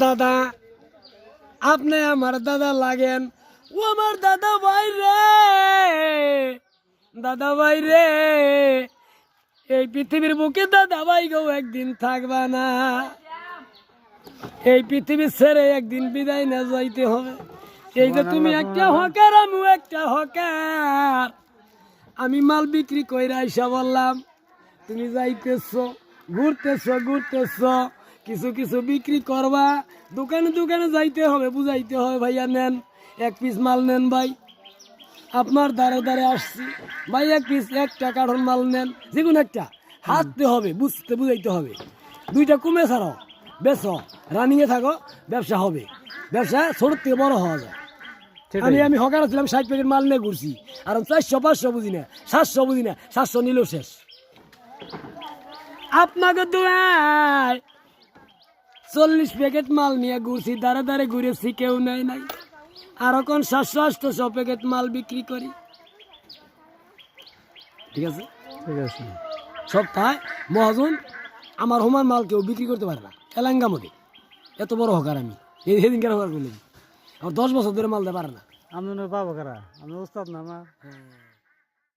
দাদা আপনি আমার দাদা লাগেন, ও আমার দাদা ভাই রে, দাদা ভাই রে, এই পৃথিবীর বুকে দাদা ভাই গো একদিন থাকবা না, এই পৃথিবী ছেড়ে একদিন বিদায় না যাইতে হবে। এই যে তুমি একটা হকার, আমি একটা হকার, আমি মাল বিক্রি কইরা আইসা বললাম, তুমি যাইতেছ ঘুরতেছ কিছু কিছু বিক্রি করবা, দোকানে দোকানে যাইতে হবে, বুঝাইতে হবে ভাইয়া নেন এক পিস মাল নেন ভাই, আপনার দ্বারে দ্বারে আসছি ভাই, এক পিস একটা কার্টন মাল নেন, যে কোনো একটা হাঁটতে হবে, বুঝাইতে হবে, দুইটা কমে ছাড়াও বেছো, রানিয়ে থাকো, ব্যবসা হবে, ব্যবসা ছোট থেকে বড় হওয়া যায়। আমি হকার ছিলাম, 60 প্যাকেট মাল নিয়ে ঘুরছি, আর 400-500 বুঝি না, 700 বুঝি না, 700 নিল শেষ। আপনাকে দোয়ায় 40 প্যাকেট মাল নিয়ে ঘুরছি, দাঁড়ে দাঁড়ে ঘুরেছি, কেউ নেই নাই, আর এখন 700-800 প্যাকেট মাল বিক্রি করি। ঠিক আছে, ঠিক আছে। সপ্তাহে মহাজন আমার হোমার মাল কেউ বিক্রি করতে পারে না, এলাঙ্গা মধ্যে এত বড় হকার আমি, সেদিনকার হকার করলাম, আমার 10 বছর ধরে মাল দিতে পারে না। আমি পাবো কারা, আমি উস্তাদ না আমার। হ্যাঁ।